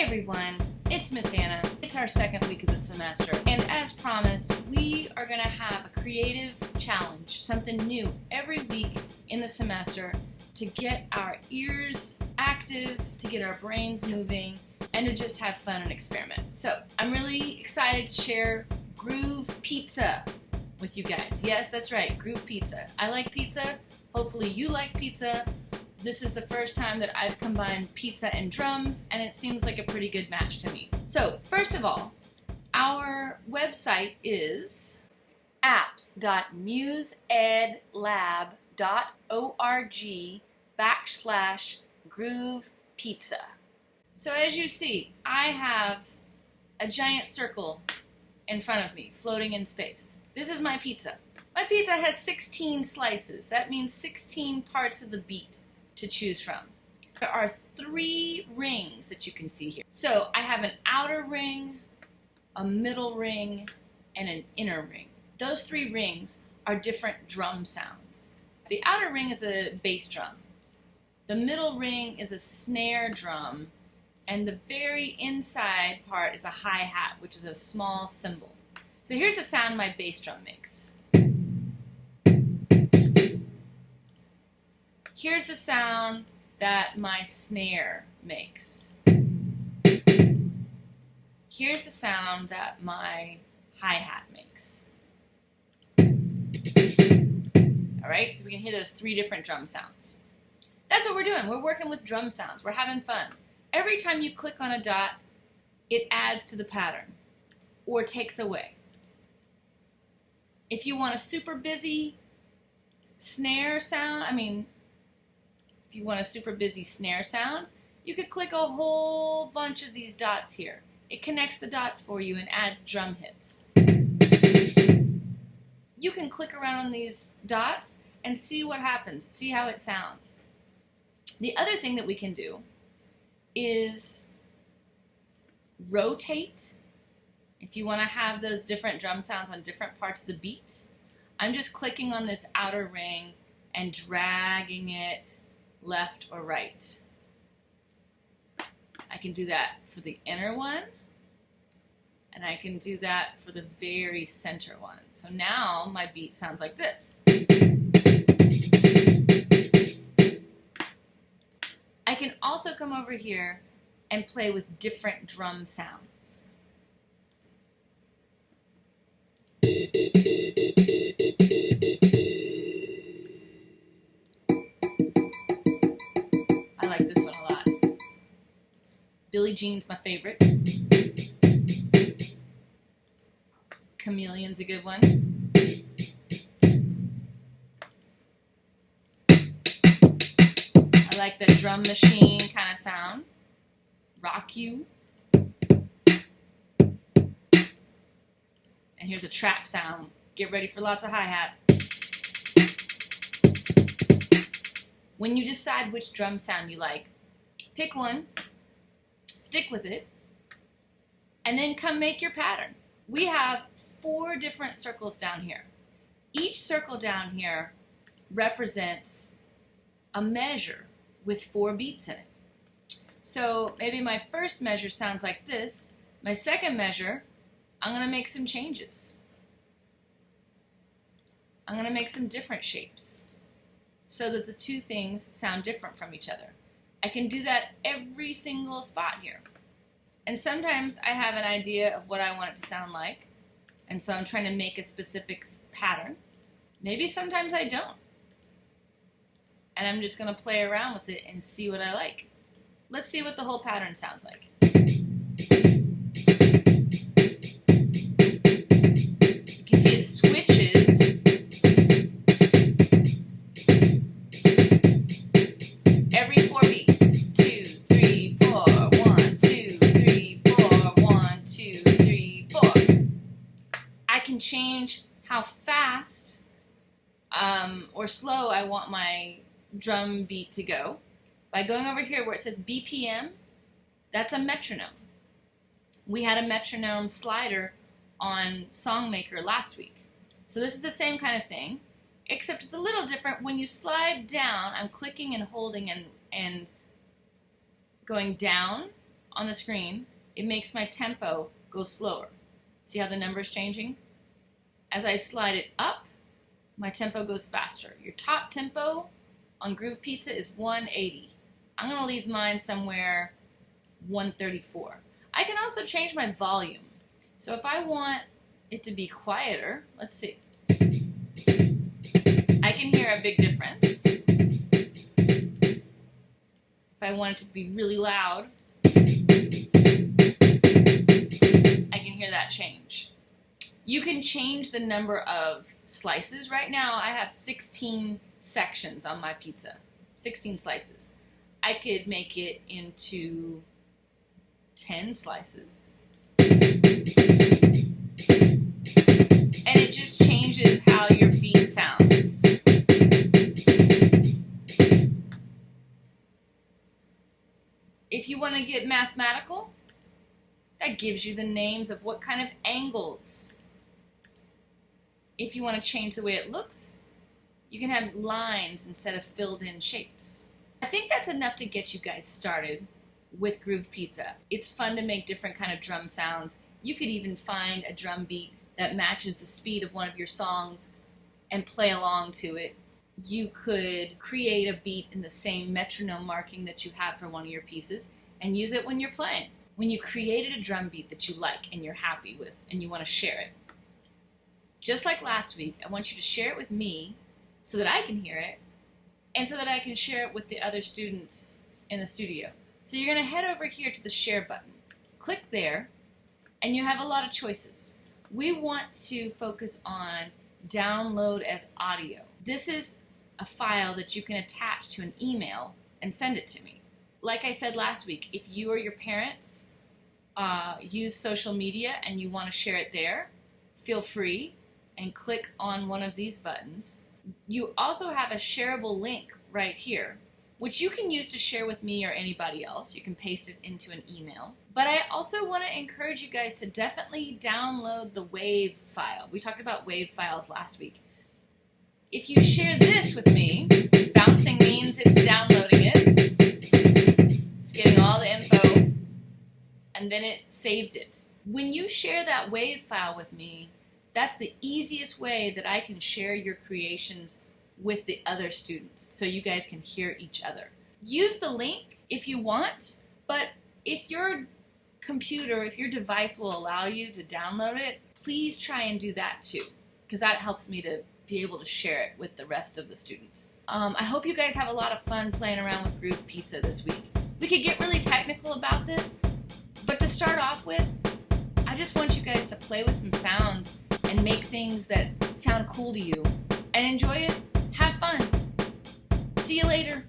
Hey everyone, it's Miss Anna. It's our second week of the semester, and as promised, we are going to have a creative challenge, something new every week in the semester to get our ears active, to get our brains moving, and to just have fun and experiment. So I'm really excited to share Groove Pizza with you guys. Yes, that's right, Groove Pizza. I like pizza. Hopefully you like pizza. This is the first time that I've combined pizza and drums, and it seems like a pretty good match to me. So, first of all, our website is apps.museedlab.org/Groove Pizza. So as you see, I have a giant circle in front of me, floating in space. This is my pizza. My pizza has 16 slices. That means 16 parts of the beat to choose from. There are 3 rings that you can see here. So I have an outer ring, a middle ring, and an inner ring. Those 3 rings are different drum sounds. The outer ring is a bass drum. The middle ring is a snare drum, and the very inside part is a hi-hat, which is a small cymbal. So here's the sound my bass drum makes. Here's the sound that my snare makes. Here's the sound that my hi-hat makes. Alright, so we can hear those 3 different drum sounds. That's what we're doing. We're working with drum sounds. We're having fun. Every time you click on a dot, it adds to the pattern or takes away. If you want a super busy snare sound, if you want a super busy snare sound, you could click a whole bunch of these dots here. It connects the dots for you and adds drum hits. You can click around on these dots and see what happens, see how it sounds. The other thing that we can do is rotate. If you want to have those different drum sounds on different parts of the beat, I'm just clicking on this outer ring and dragging it left or right. I can do that for the inner one, and I can do that for the very center one. So now my beat sounds like this. I can also come over here and play with different drum sounds. I like this one a lot. Billie Jean's my favorite. Chameleon's a good one. I like the drum machine kind of sound. Rock You. And here's a trap sound. Get ready for lots of hi-hat. When you decide which drum sound you like, pick one, stick with it, and then come make your pattern. We have 4 different circles down here. Each circle down here represents a measure with 4 beats in it. So maybe my first measure sounds like this. My second measure, I'm going to make some changes. I'm going to make some different shapes so that the 2 things sound different from each other. I can do that every single spot here. And sometimes I have an idea of what I want it to sound like, and so I'm trying to make a specific pattern. Maybe sometimes I don't. And I'm just going to play around with it and see what I like. Let's see what the whole pattern sounds like. You can see it switches. Every 4 beats. 2, 3, 4. 1, 2, 3, 4. 1, 2, 3, 4. I can change how fast or slow I want my drum beat to go by going over here where it says BPM. That's a metronome. We had a metronome slider on Songmaker last week. So this is the same kind of thing, except it's a little different. When you slide down, I'm clicking and holding and going down on the screen, it makes my tempo go slower. See how the number's changing? As I slide it up, my tempo goes faster. Your top tempo on Groove Pizza is 180. I'm going to leave mine somewhere 134. I can also change my volume. So if I want it to be quieter, let's see. I can hear a big difference. If I want it to be really loud, I can hear that change. You can change the number of slices. Right now I have 16 sections on my pizza, 16 slices. I could make it into 10 slices. And it just changes how your beat sounds. If you want to get mathematical, that gives you the names of what kind of angles. If you want to change the way it looks, you can have lines instead of filled in shapes. I think that's enough to get you guys started with Groove Pizza. It's fun to make different kind of drum sounds. You could even find a drum beat that matches the speed of one of your songs and play along to it. You could create a beat in the same metronome marking that you have for one of your pieces and use it when you're playing. When you created a drum beat that you like and you're happy with and you want to share it, just like last week, I want you to share it with me so that I can hear it and so that I can share it with the other students in the studio. So you're going to head over here to the share button. Click there, and you have a lot of choices. We want to focus on download as audio. This is a file that you can attach to an email and send it to me. Like I said last week, if you or your parents use social media and you want to share it there, feel free and click on one of these buttons. You also have a shareable link right here, which you can use to share with me or anybody else. You can paste it into an email. But I also want to encourage you guys to definitely download the WAV file. We talked about WAV files last week. If you share this with me, bouncing means it's downloading it. It's getting all the info, and then it saved it. When you share that WAV file with me, that's the easiest way that I can share your creations with the other students so you guys can hear each other. Use the link if you want, but if your computer, if your device will allow you to download it, please try and do that too, because that helps me to be able to share it with the rest of the students. I hope you guys have a lot of fun playing around with Groove Pizza this week. We could get really technical about this, but to start off with, I just want you guys to play with some sounds and make things that sound cool to you and enjoy it. Have fun. See you later.